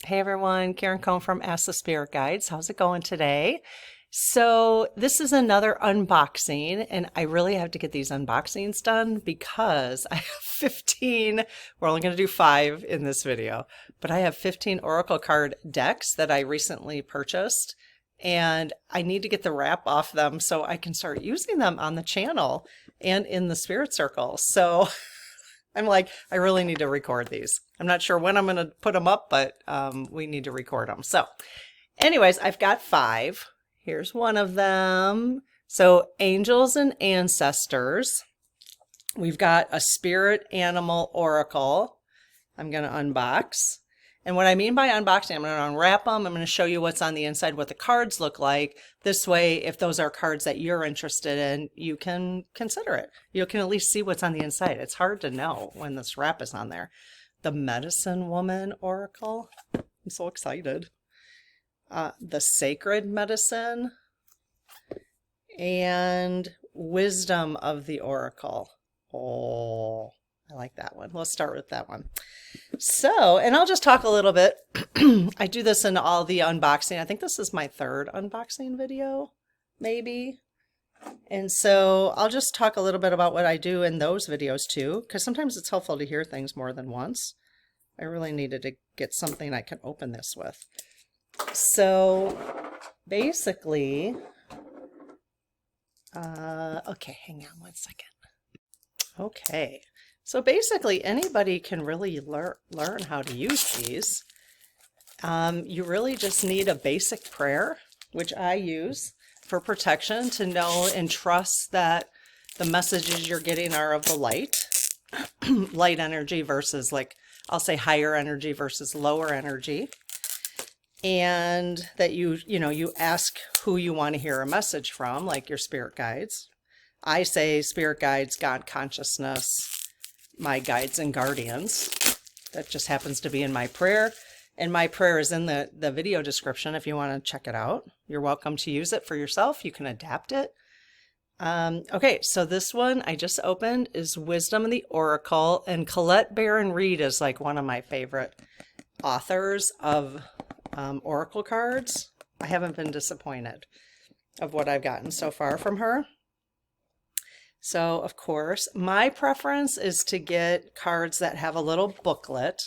Hey everyone, Karen Cohn from Ask the Spirit Guides. How's it going today? So this is another unboxing, and I really have to get these unboxings done because I have 15, we're only going to do 5 in this video, but I have 15 Oracle card decks that I recently purchased, and I need to get the wrap off them so I can start using them on the channel and in the spirit circle. So I'm like, I really need to record these. I'm not sure when I'm going to put them up, but we need to record them. So anyways, I've got 5. Here's one of them. So angels and ancestors. We've got a spirit animal oracle I'm going to unbox. And what I mean by unboxing, I'm going to unwrap them. I'm going to show you what's on the inside, what the cards look like. This way, if those are cards that you're interested in, you can consider it. You can at least see what's on the inside. It's hard to know when this wrap is on there. The Medicine Woman Oracle. I'm so excited. The Sacred Medicine. And Wisdom of the Oracle. Oh, I like that one. Let's start with that one. So, and I'll just talk a little bit. I do this in all the unboxing. I think this is my 3rd unboxing video, maybe. And so I'll just talk a little bit about what I do in those videos too, because sometimes it's helpful to hear things more than once. I really needed to get something I can open this with. So basically, okay, hang on one second. Okay. So basically anybody can really learn how to use these. You really just need a basic prayer, which I use for protection, to know and trust that the messages you're getting are of the light, light energy versus, like, I'll say higher energy versus lower energy. And that you ask who you want to hear a message from, like your spirit guides. I say spirit guides, God consciousness, my guides and guardians. That just happens to be in my prayer, and my prayer is in the video description if you want to check it out. You're welcome to use it for yourself. You can adapt it. Okay, so this one I just opened is Wisdom of the Oracle, and Colette Baron Reed is like one of my favorite authors of Oracle cards. I haven't been disappointed of what I've gotten so far from her. So, of course, my preference is to get cards that have a little booklet.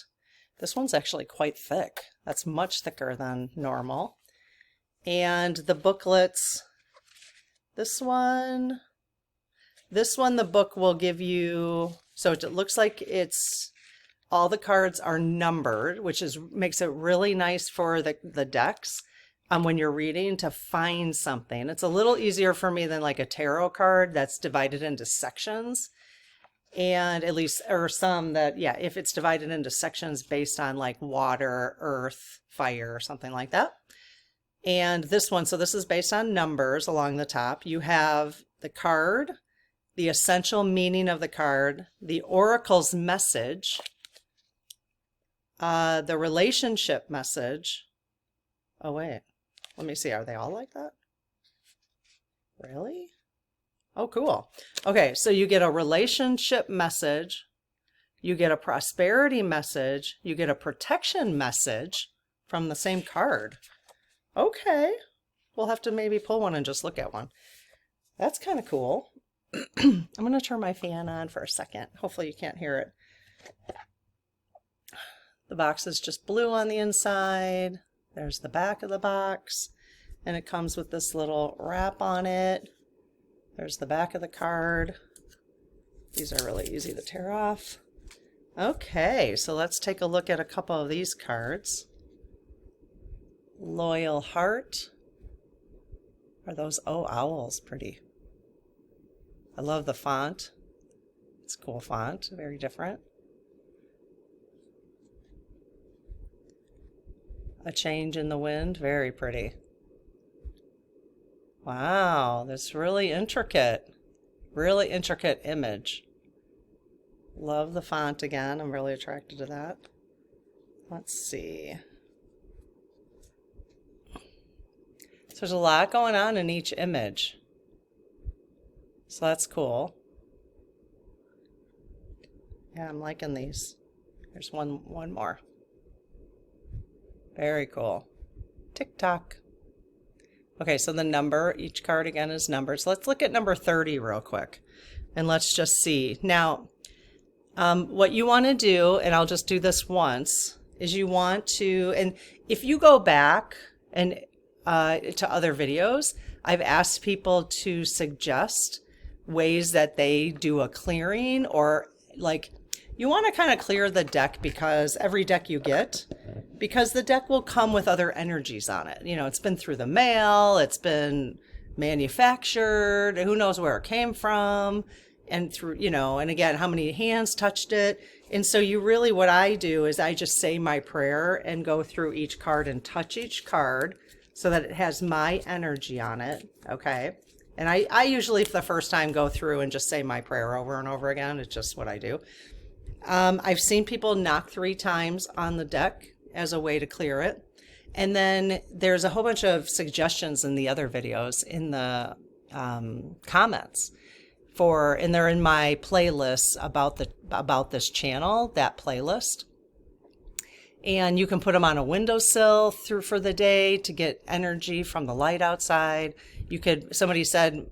This one's actually quite thick. That's much thicker than normal. And the booklets, this one, the book will give you, so it looks like all the cards are numbered, which makes it really nice for the decks. When you're reading, to find something. It's a little easier for me than like a tarot card that's divided into sections. And at least, or some that, yeah, if it's divided into sections based on like water, earth, fire, or something like that. And this one, so this is based on numbers along the top. You have the card, the essential meaning of the card, the oracle's message, the relationship message. Oh, wait. Let me see. Are they all like that? Really? Oh, cool. Okay, so you get a relationship message, you get a prosperity message, you get a protection message from the same card. Okay. We'll have to maybe pull one and just look at one. That's kind of cool. I'm going to turn my fan on for a second. Hopefully you can't hear it. The box is just blue on the inside. There's the back of the box, and it comes with this little wrap on it. There's the back of the card. These are really easy to tear off. Okay, so let's take a look at a couple of these cards. Loyal Heart. Are those, oh, owls, pretty. I love the font. It's a cool font, very different. A Change in the Wind, very pretty. Wow, that's really intricate image. Love the font again. I'm really attracted to that. Let's see. So there's a lot going on in each image. So that's cool. Yeah, I'm liking these. There's one more. Very cool. Tick-tock. Okay, so the number, each card again is numbered. So let's look at number 30 real quick. And let's just see. Now, what you want to do, and I'll just do this once, is you want to, and if you go back and to other videos, I've asked people to suggest ways that they do a clearing, or like you want to kind of clear the deck, because every deck you get, because the deck will come with other energies on it. You know, it's been through the mail, it's been manufactured, who knows where it came from, and through, you know, and again, how many hands touched it. And so you really, what I do is I just say my prayer and go through each card and touch each card so that it has my energy on it. Okay. And I usually, for the first time, go through and just say my prayer over and over again. It's just what I do. I've seen people knock 3 times on the deck as a way to clear it. And then there's a whole bunch of suggestions in the other videos in the comments for, and they're in my playlist about this channel, that playlist. And you can put them on a windowsill for the day to get energy from the light outside. You could, somebody said,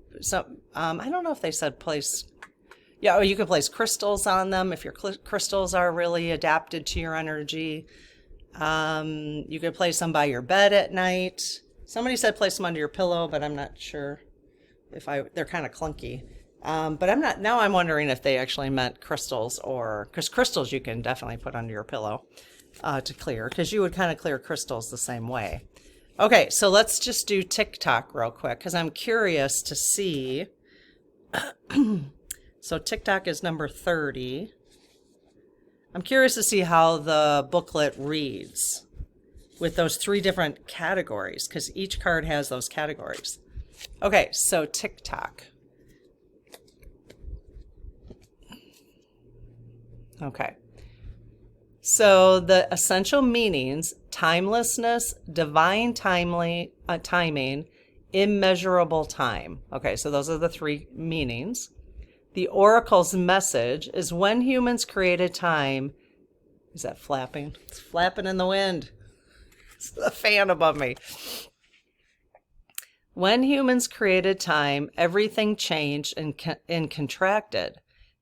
I don't know if they said place, yeah, or you could place crystals on them if your crystals are really adapted to your energy. You could place them by your bed at night. Somebody said place them under your pillow, but I'm not sure if they're kind of clunky. But I'm wondering if they actually meant crystals, or, because crystals you can definitely put under your pillow to clear, because you would kind of clear crystals the same way. Okay, so let's just do TikTok real quick, because I'm curious to see. So TikTok is number 30. I'm curious to see how the booklet reads with those 3 different categories, because each card has those categories. Okay, so TikTok. Okay. So the essential meanings: timelessness, divine timing, immeasurable time. Okay, so those are the 3 meanings. The oracle's message is when humans created time. Is that flapping? It's flapping in the wind. It's the fan above me. When humans created time, everything changed and contracted.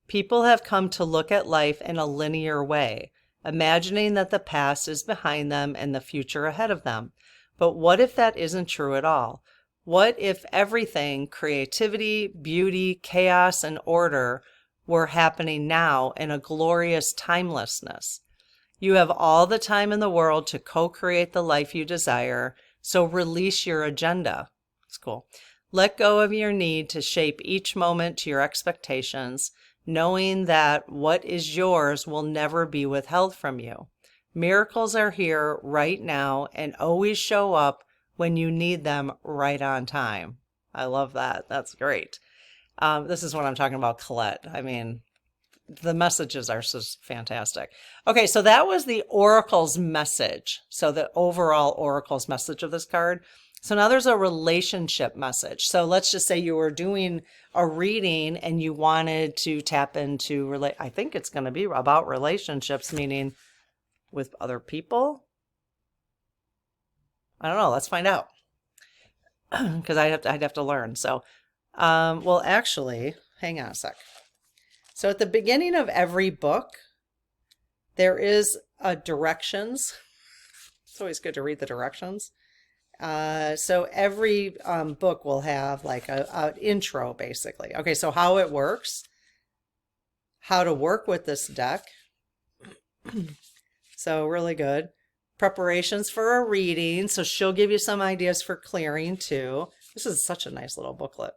People have come to look at life in a linear way, imagining that the past is behind them and the future ahead of them. But what if that isn't true at all? What if everything, creativity, beauty, chaos, and order, were happening now in a glorious timelessness? You have all the time in the world to co-create the life you desire, so release your agenda. It's cool. Let go of your need to shape each moment to your expectations, knowing that what is yours will never be withheld from you. Miracles are here right now and always show up when you need them, right on time. I love that. That's great. This is what I'm talking about, Colette. I mean, the messages are just fantastic. Okay, so that was the oracle's message. So the overall oracle's message of this card. So now there's a relationship message. So let's just say you were doing a reading and you wanted to tap into, I think it's going to be about relationships, meaning with other people. I don't know. Let's find out, because I'd have to learn. So, well, actually, hang on a sec. So at the beginning of every book, there is directions. It's always good to read the directions. So every book will have like an intro, basically. Okay, so how it works, how to work with this deck. So really good. Preparations for a reading. So she'll give you some ideas for clearing too. This is such a nice little booklet.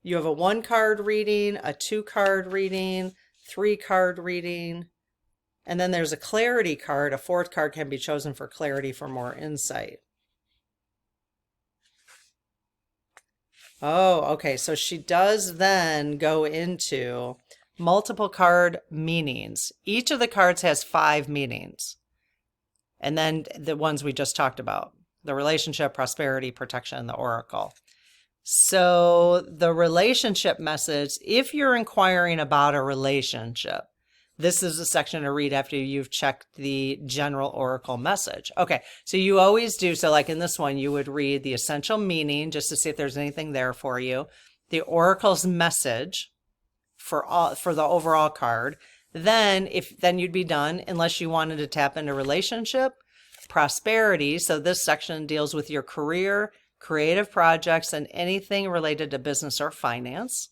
You have a 1-card reading, a 2-card reading, 3-card reading, and then there's a clarity card. A 4th card can be chosen for clarity, for more insight. Oh, okay. So she does then go into multiple card meanings. Each of the cards has 5 meanings. And then the ones we just talked about: the relationship, prosperity, protection, the oracle. So the relationship message, if you're inquiring about a relationship, This is a section to read after you've checked the general oracle message. Okay, so you always do, so like in this one, you would read the essential meaning just to see if there's anything there for you, the oracle's message for the overall card. Then you'd be done unless you wanted to tap into relationship, prosperity. So this section deals with your career, creative projects, and anything related to business or finance.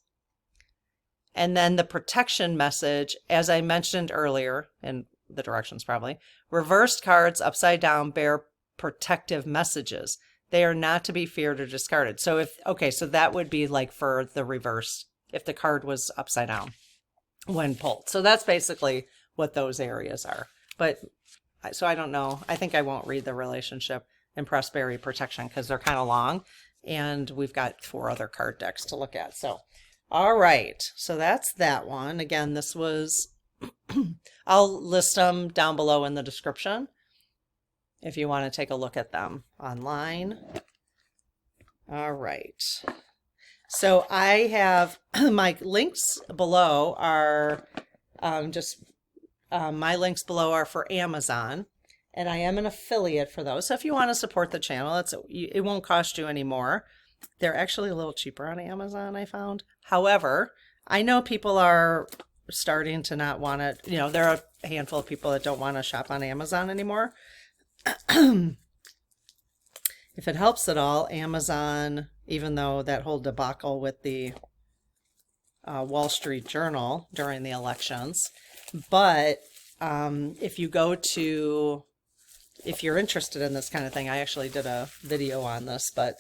And then the protection message, as I mentioned earlier, in the directions probably, reversed cards upside down bear protective messages. They are not to be feared or discarded. So so that would be like for the reverse, if the card was upside down when pulled. So that's basically what those areas are. But so I don't know. I think I won't read the relationship and prosperity protection because they're kind of long, and we've got 4 other card decks to look at. So all right, so that's that one. Again, this was, I'll list them down below in the description if you want to take a look at them online. All right, so I have my links below are my links below are for Amazon, and I am an affiliate for those. So if you want to support the channel, it won't cost you any more. They're actually a little cheaper on Amazon, I found. However, I know people are starting to not want to, there are a handful of people that don't want to shop on Amazon anymore. If it helps at all, Amazon, even though that whole debacle with the Wall Street Journal during the elections, but if you're interested in this kind of thing, I actually did a video on this, but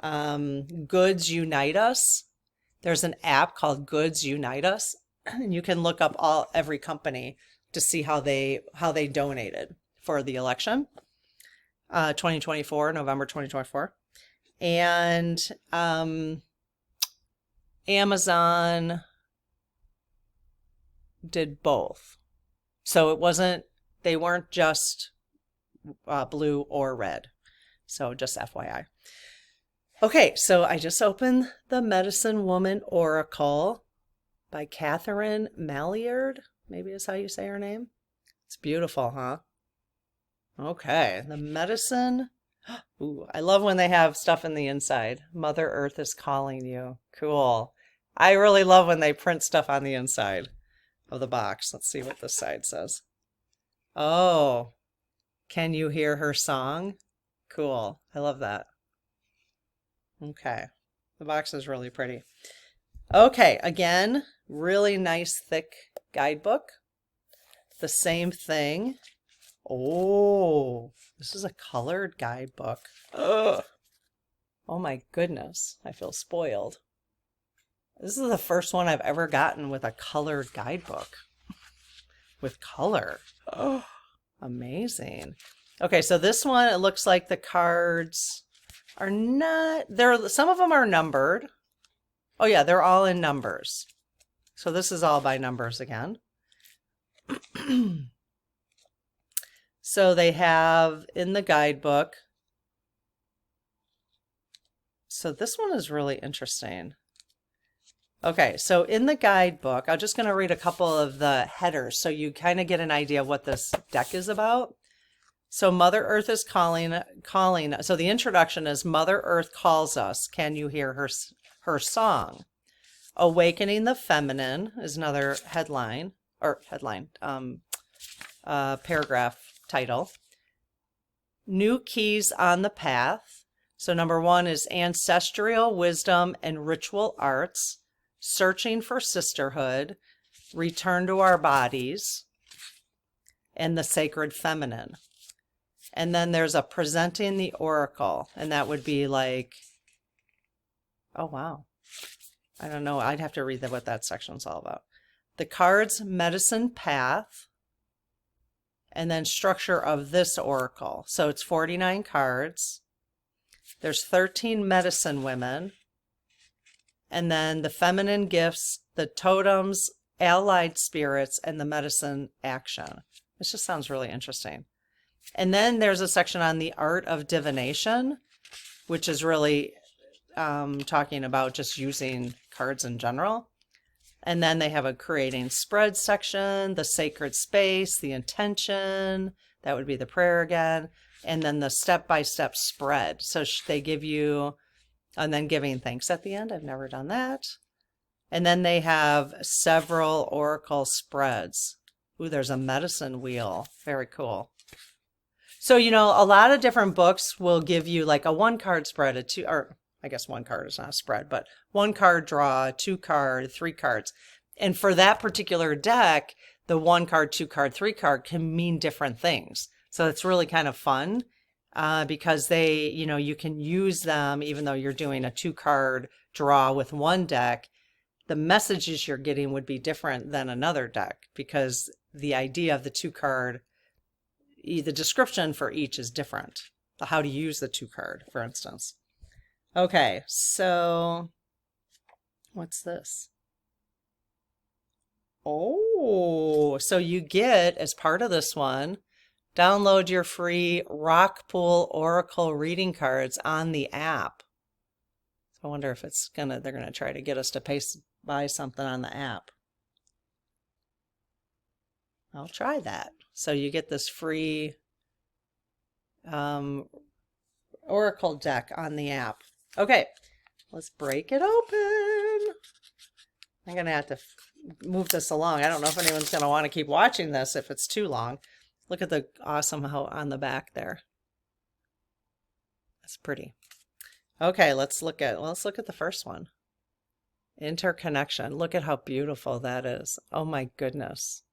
Goods Unite Us. There's an app called Goods Unite Us, and you can look up every company to see how they donated for the election, 2024, November 2024, and Amazon did both. So they weren't just blue or red. So just FYI. Okay, so I just opened the Medicine Woman Oracle by Catherine Malliard. Maybe is how you say her name. It's beautiful, huh? Okay, the medicine. Ooh, I love when they have stuff in the inside. Mother Earth is calling you. Cool. I really love when they print stuff on the inside of the box. Let's see what this side says. Oh, can you hear her song? Cool. I love that. Okay, the box is really pretty. Okay, again, really nice thick guidebook. The same thing. Oh, this is a colored guidebook. Ugh. Oh my goodness, I feel spoiled. This is the first one I've ever gotten with a colored guidebook. With color. Oh, amazing. Okay, so this one, it looks like the cards are not, some of them are numbered. Oh yeah, they're all in numbers. So this is all by numbers again. So they have in the guidebook. So this one is really interesting. Okay, so in the guidebook, I'm just going to read a couple of the headers so you kind of get an idea of what this deck is about. So Mother Earth is calling. So the introduction is Mother Earth calls us. Can you hear her song? Awakening the Feminine is another paragraph title. New keys on the path. So number 1 is ancestral wisdom and ritual arts, searching for sisterhood, return to our bodies, and the sacred feminine. And then there's a presenting the oracle, and that would be like, oh wow, I don't know, I'd have to read what that section's all about. The cards, medicine path, and then structure of this oracle. So it's 49 cards. There's 13 medicine women, and then the feminine gifts, the totems, allied spirits, and the medicine action. This just sounds really interesting. And then there's a section on the art of divination, which is really talking about just using cards in general. And then they have a creating spread section, the sacred space, the intention, that would be the prayer again, and then the step-by-step spread. So they give you, and then giving thanks at the end. I've never done that. And then they have several oracle spreads. Ooh, there's a medicine wheel. Very cool. So, you know, a lot of different books will give you like a 1-card spread, a 2, or I guess 1 card is not a spread, but 1 card draw, 2 card, 3 cards. And for that particular deck, the 1 card, 2 card, 3 card can mean different things. So it's really kind of fun because they, you know, you can use them even though you're doing a 2 card draw with one deck. The messages you're getting would be different than another deck because the idea of the 2 card, the description for each is different. How to use the 2 card, for instance. Okay, so what's this? Oh, so you get, as part of this one, download your free Rock Pool Oracle reading cards on the app. So I wonder if they're gonna try to get us to buy something on the app. I'll try that. So you get this free Oracle deck on the app. Okay, let's break it open. I'm gonna have to move this along. I don't know if anyone's gonna want to keep watching this if it's too long. Look at the awesome how on the back there. That's pretty. Okay, let's look at the first one. Interconnection. Look at how beautiful that is. Oh my goodness.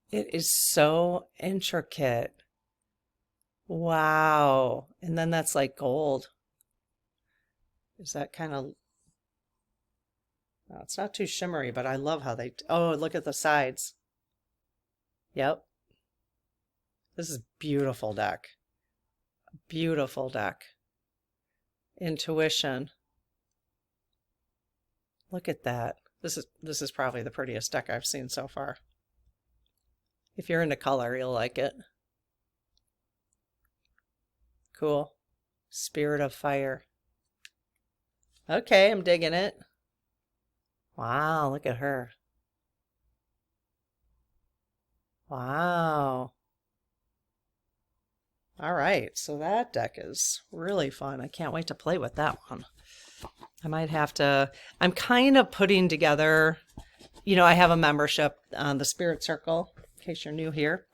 It is so intricate. Wow. And then that's like gold. Is that kind of, no, it's not too shimmery, but I love how oh, look at the sides. Yep. This is beautiful deck. Beautiful deck. Intuition. Look at that. This is probably the prettiest deck I've seen so far. If you're into color, you'll like it. Cool. Spirit of Fire. Okay, I'm digging it. Wow, look at her. Wow. All right, so that deck is really fun. I can't wait to play with that one. I might have to, I'm kind of putting together, you know, I have a membership on the Spirit Circle, in case you're new here.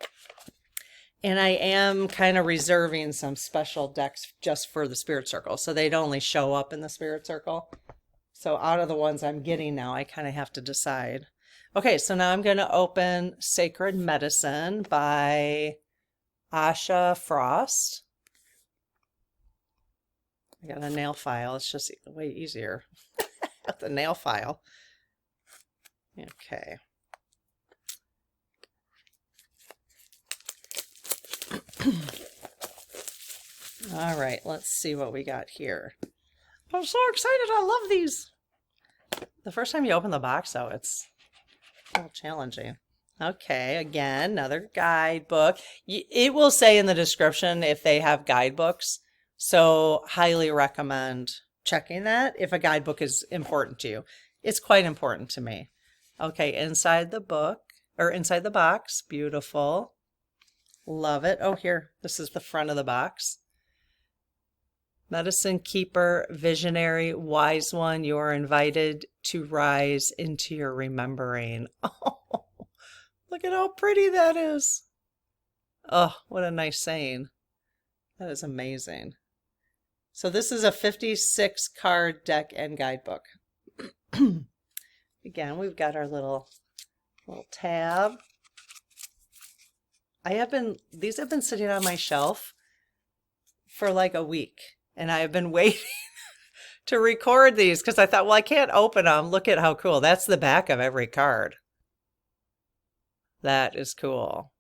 And I am kind of reserving some special decks just for the Spirit Circle. So they'd only show up in the Spirit Circle. So out of the ones I'm getting now, I kind of have to decide. Okay, so now I'm going to open Sacred Medicine by Asha Frost. I got a nail file. It's just way easier with the nail file. Okay. All right, let's see what we got here. I'm so excited. I love these. The first time you open the box, though, it's a little challenging. Okay, again, another guidebook. It will say in the description if they have guidebooks. So highly recommend checking that if a guidebook is important to you. It's quite important to me. Okay, inside the book, or inside the box, beautiful. Love it. Oh, here, this is the front of the box. Medicine Keeper, Visionary, Wise One, you are invited to rise into your remembering. Oh, look at how pretty that is. Oh, what a nice saying. That is amazing. So this is a 56 card deck and guidebook. Again, we've got our little tab. These have been sitting on my shelf for like a week, and I have been waiting to record these because I thought, well, I can't open them. Look at how cool. That's the back of every card. That is cool.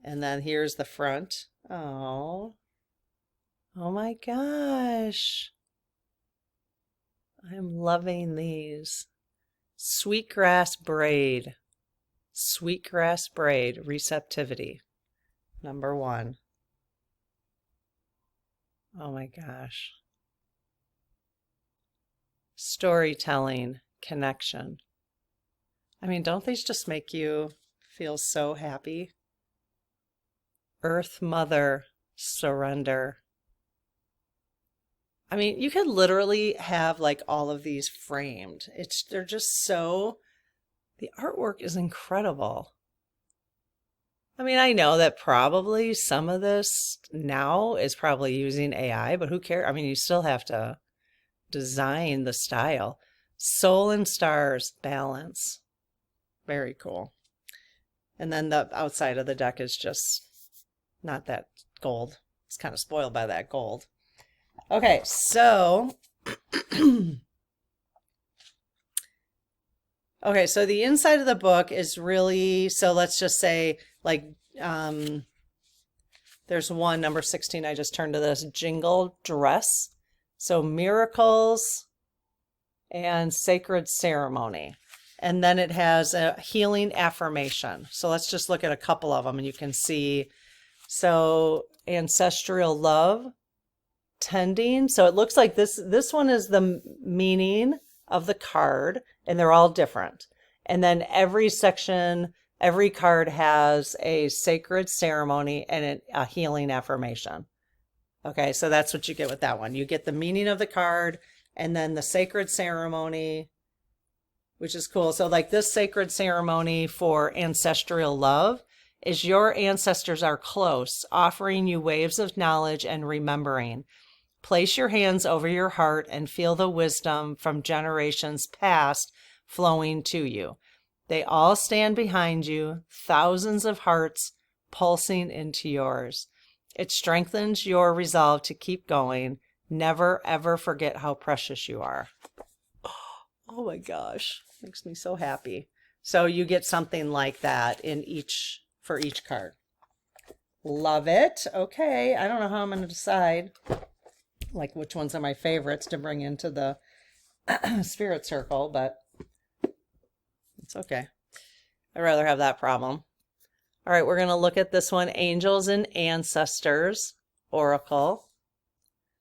And then here's the front. Oh. Oh my gosh. I'm loving these. Sweetgrass braid. Sweetgrass braid, receptivity. Number 1. Oh my gosh. Storytelling, connection. I mean, don't these just make you feel so happy? Earth Mother, surrender. I mean, you could literally have like all of these framed. They're just so, the artwork is incredible. I mean, I know that probably some of this now is probably using AI, but who cares? I mean, you still have to design the style. Soul and stars, balance. Very cool. And then the outside of the deck is just not that gold. It's kind of spoiled by that gold. Okay, so okay, so the inside of the book is really, so let's just say like there's one, number 16, I just turned to this, jingle dress. So miracles and sacred ceremony. And then it has a healing affirmation. So let's just look at a couple of them and you can see. So ancestral love, tending. So it looks like this one is the meaning of the card, and they're all different. And then every section, every card has a sacred ceremony and a healing affirmation. Okay, so that's what you get with that one. You get the meaning of the card and then the sacred ceremony, which is cool. So like this sacred ceremony for ancestral love is your ancestors are close, offering you waves of knowledge and remembering. Place your hands over your heart and feel the wisdom from generations past flowing to you. They all stand behind you, thousands of hearts pulsing into yours. It strengthens your resolve to keep going. Never, ever forget how precious you are. Oh my gosh, makes me so happy. So you get something like that in for each card. Love it. Okay, I don't know how I'm going to decide like which ones are my favorites to bring into the spirit circle, but it's okay. I'd rather have that problem. All right, we're going to look at this one, Angels and Ancestors Oracle.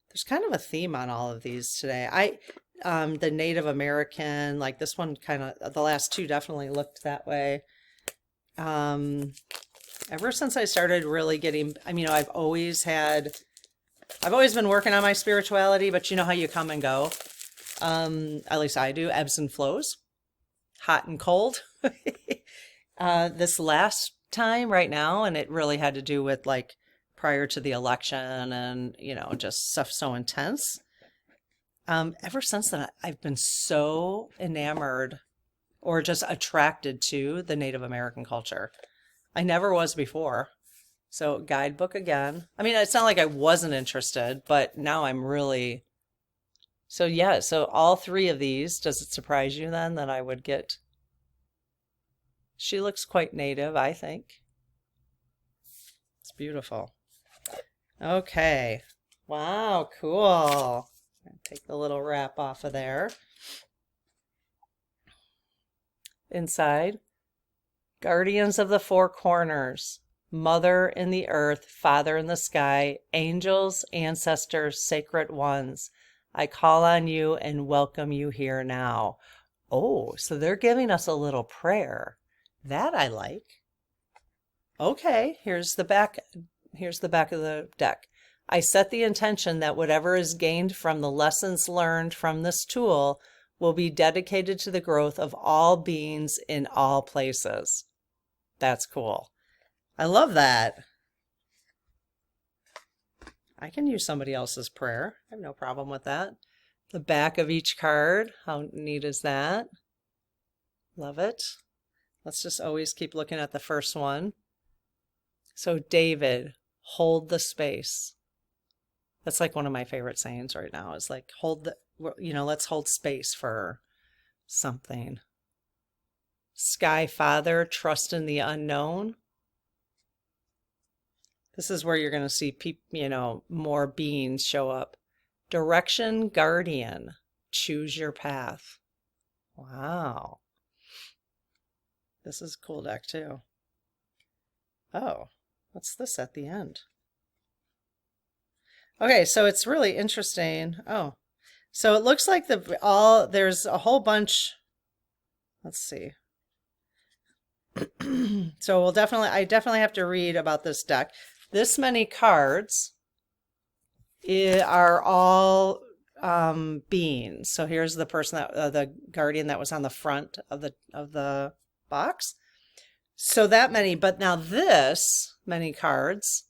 There's kind of a theme on all of these today. The Native American, like this one kind of, the last two definitely looked that way. Ever since I started really getting, I mean, I've always been working on my spirituality, but you know how you come and go. At least I do, ebbs and flows, hot and cold. This last time right now, and it really had to do with like prior to the election and, you know, just stuff so intense. Ever since then, I've been so enamored or just attracted to the Native American culture. I never was before. So guidebook again. I mean, it's not like I wasn't interested, but now I'm really. So yeah, so all three of these, does it surprise you then that I would get? She looks quite native, I think. It's beautiful. Okay. Wow, cool. Take the little wrap off of there. Inside, guardians of the four corners, mother in the earth, father in the sky, angels, ancestors, sacred ones. I call on you and welcome you here now. Oh, so they're giving us a little prayer. That I like. Okay, here's the back. Here's the back of the deck. I set the intention that whatever is gained from the lessons learned from this tool will be dedicated to the growth of all beings in all places. That's cool. I love that. I can use somebody else's prayer. I have no problem with that. The back of each card. How neat is that? Love it. Let's just always keep looking at the first one. So David, hold the space. That's like one of my favorite sayings right now is like, let's hold space for something. Sky Father, trust in the unknown. This is where you're going to see more beings show up. Direction Guardian, choose your path. Wow. This is a cool deck too. Oh, what's this at the end? Okay, so it's really interesting. Oh, so it looks like there's a whole bunch. let's see. So I definitely have to read about this deck. This many cards are all beings. So here's the person that the guardian that was on the front of the box. So that many, but now this many cards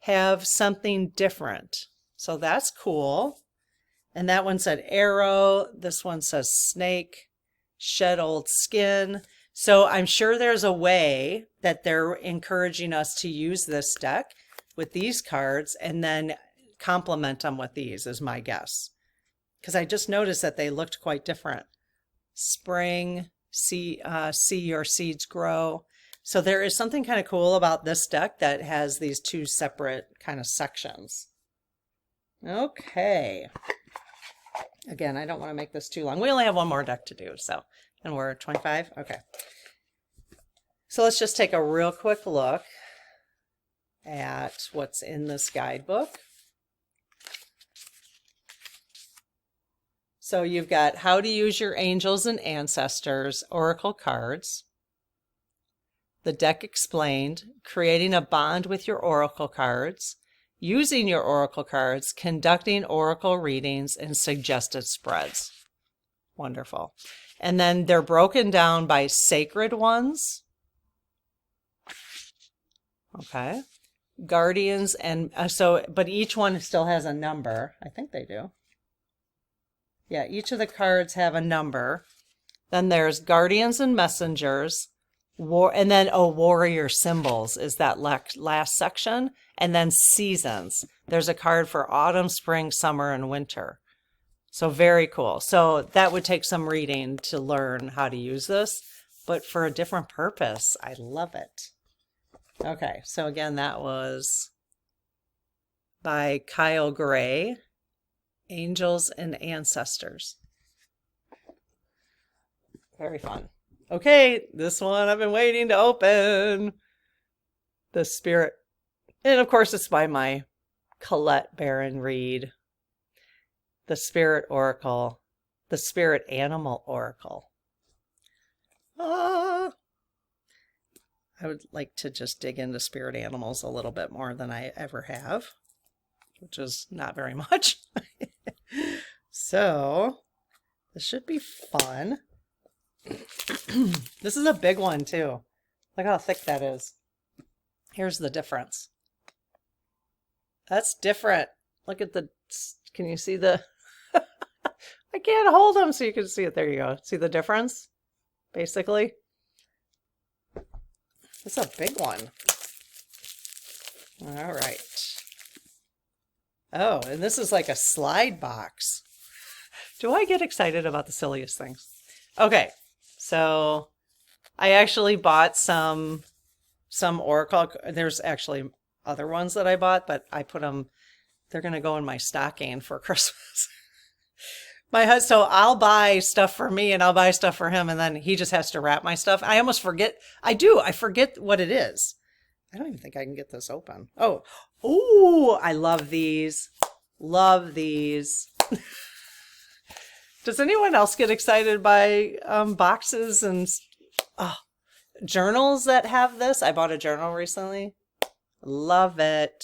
have something different. So that's cool. And that one said arrow. This one says snake, shed old skin. So I'm sure there's a way that they're encouraging us to use this deck with these cards and then complement them with these, is my guess. Because I just noticed that they looked quite different. Spring, see your seeds grow. So there is something kind of cool about this deck that has these two separate kind of sections. Okay. Again, I don't want to make this too long. We only have one more deck to do, so, and we're 25. Okay. So let's just take a real quick look at what's in this guidebook. So you've got how to use your angels and ancestors, oracle cards, the deck explained, creating a bond with your oracle cards, using your oracle cards, conducting oracle readings, and suggested spreads. Wonderful. And then they're broken down by sacred ones. Okay. Guardians and but each one still has a number. I think they do. Yeah, each of the cards have a number. Then there's guardians and messengers. And then, warrior symbols is that last section. And then seasons. There's a card for autumn, spring, summer, and winter. So very cool. So that would take some reading to learn how to use this, but for a different purpose. I love it. Okay, so again, that was by Kyle Gray, Angels and Ancestors. Very fun. Okay, this one I've been waiting to open. The Spirit. And of course, it's by my Colette Baron Reed. The Spirit Oracle. The Spirit Animal Oracle. I would like to just dig into spirit animals a little bit more than I ever have, which is not very much. So, this should be fun. This is a big one too. Look how thick that is. Here's the difference. That's different. Look at can you see the, I can't hold them so you can see it. There you go. See the difference? Basically. It's a big one. All right. Oh, and this is like a slide box. Do I get excited about the silliest things? Okay, so I actually bought some oracle. There's actually other ones that I bought, but I put them, they're going to go in my stocking for Christmas. So I'll buy stuff for me and I'll buy stuff for him, and then he just has to wrap my stuff. I almost forget. I forget what it is. I don't even think I can get this open. Oh, I love these. Love these. Does anyone else get excited by boxes and journals that have this? I bought a journal recently. Love it.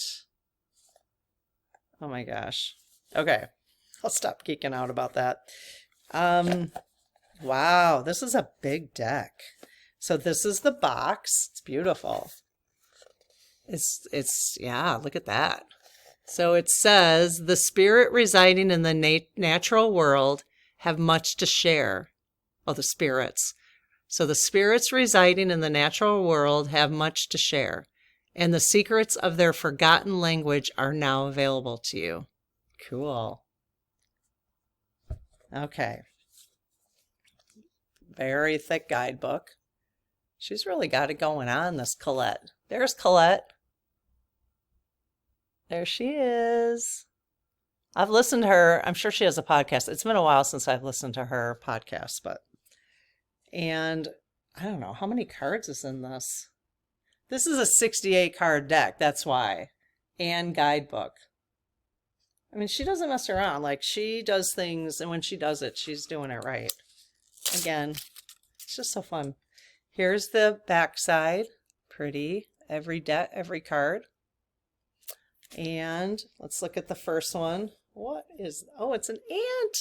Oh my gosh. Okay. I'll stop geeking out about that. Wow, this is a big deck. So this is the box. It's beautiful. Yeah, look at that. So it says, the spirit residing in the natural world have much to share. Oh, the spirits. So the spirits residing in the natural world have much to share, and the secrets of their forgotten language are now available to you. Cool. Okay. Very thick guidebook. She's really got it going on, this Colette. There's Colette. There she is. I've listened to her. I'm sure she has a podcast. It's been a while since I've listened to her podcast, and I don't know how many cards is in this. This is a 68 card deck. That's why. And guidebook. I mean, she doesn't mess around. Like, she does things, and when she does it, she's doing it right. Again, It's just so fun. Here's the back side. Pretty. Every card. And let's look at the first one. What is, oh, it's an ant.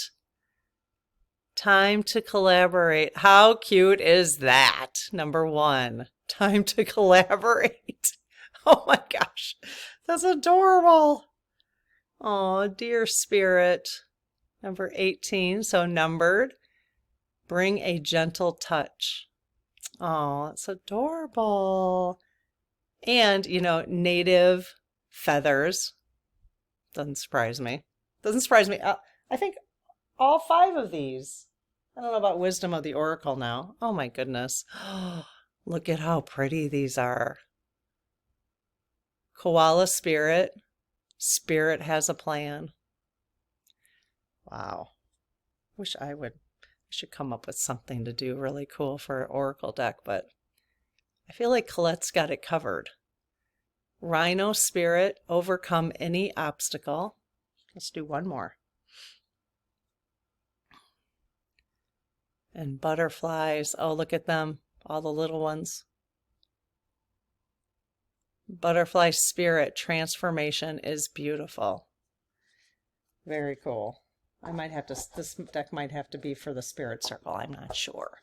Time to collaborate. How cute is that? Number 1. Time to collaborate. Oh my gosh. That's adorable. Oh, dear spirit. Number 18. So numbered. Bring a gentle touch. Oh, it's adorable. And, you know, native feathers. Doesn't surprise me. Doesn't surprise me. I think all 5 of these. I don't know about wisdom of the oracle now. Oh my goodness. Look at how pretty these are. Koala spirit. Spirit has a plan. Wow. Wish I should come up with something to do really cool for an oracle deck, but I feel like Colette's got it covered. Rhino spirit, overcome any obstacle. Let's do one more. And butterflies. Oh, look at them. All the little ones. Butterfly spirit, transformation is beautiful. Very cool. I might have to, this deck might have to be for the spirit circle. I'm not sure.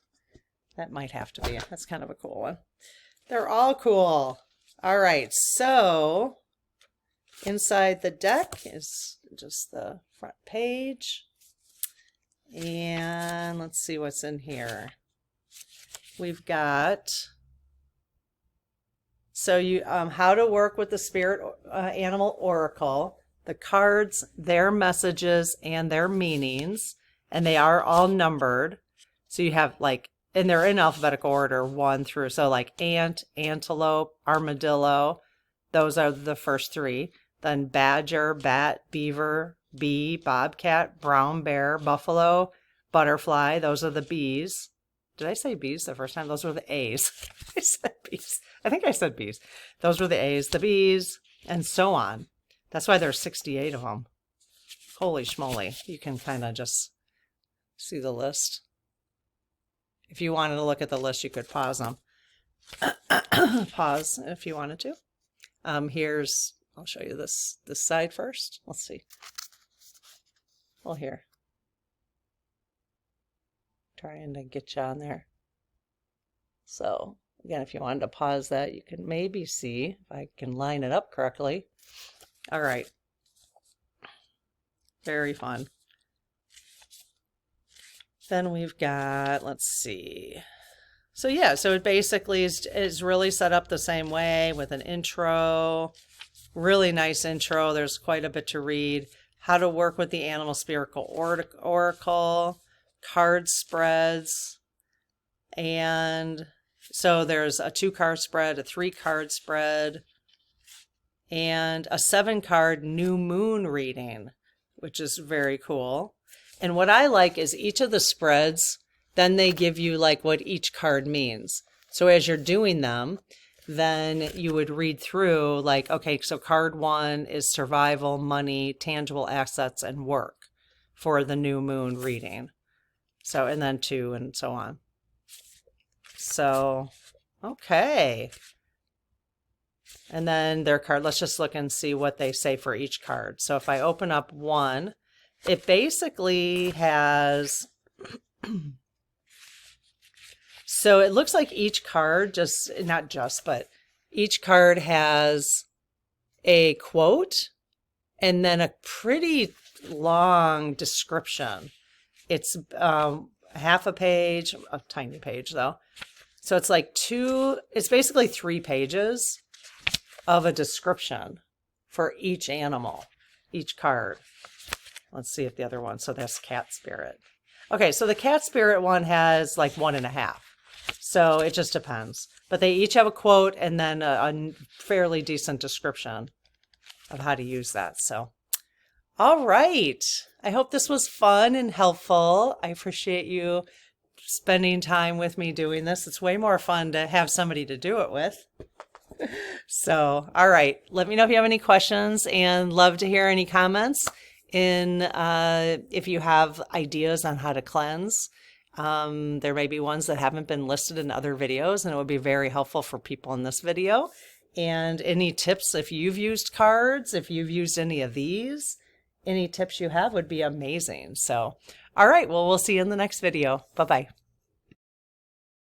That might have to be. That's kind of a cool one. They're all cool. All right, so inside the deck is just the front page. And let's see what's in here. We've got, so you how to work with the spirit animal oracle, the cards, their messages, and their meanings, and they are all numbered. So you have like, and they're in alphabetical order 1 through, so like ant, antelope, armadillo, those are the first 3. Then badger, bat, beaver, bee, bobcat, brown bear, buffalo, butterfly, those are the bees. Did I say bees the first time? Those were the A's. I said bees. I think I said bees. Those were the A's, the bees, and so on. That's why there's 68 of them. Holy schmoly. You can kind of just see the list. If you wanted to look at the list, you could pause them. Pause if you wanted to. Here's, I'll show you this side first. Let's see. Well, here. Trying to get you on there. So, again, if you wanted to pause that, you can maybe see if I can line it up correctly. All right. Very fun. Then we've got, let's see. So yeah, so it basically is really set up the same way with an intro. Really nice intro. There's quite a bit to read. How to work with the animal spherical oracle, card spreads, and so there's a 2-card spread, a 3-card spread, and a 7-card new moon reading, which is very cool. And what I like is each of the spreads, then they give you like what each card means. So as you're doing them, then you would read through like, okay, so card 1 is survival, money, tangible assets, and work for the new moon reading. So, and then 2 and so on. So, okay. And then their card, let's just look and see what they say for each card. So if I open up 1, it basically has, so it looks like each card but each card has a quote and then a pretty long description. It's half a page, a tiny page though. So it's like it's basically 3 pages of a description for each animal, each card. Let's see if the other one, so that's cat spirit. Okay, so the cat spirit one has like 1.5. So it just depends. But they each have a quote and then a fairly decent description of how to use that. So, all right. I hope this was fun and helpful. I appreciate you spending time with me doing this. It's way more fun to have somebody to do it with. So, all right. Let me know if you have any questions and love to hear any comments. If you have ideas on how to cleanse, There may be ones that haven't been listed in other videos, and it would be very helpful for people in this video. And any tips, if you've used cards, if you've used any of these, any tips you have would be amazing. So, all right, well, we'll see you in the next video. Bye-bye.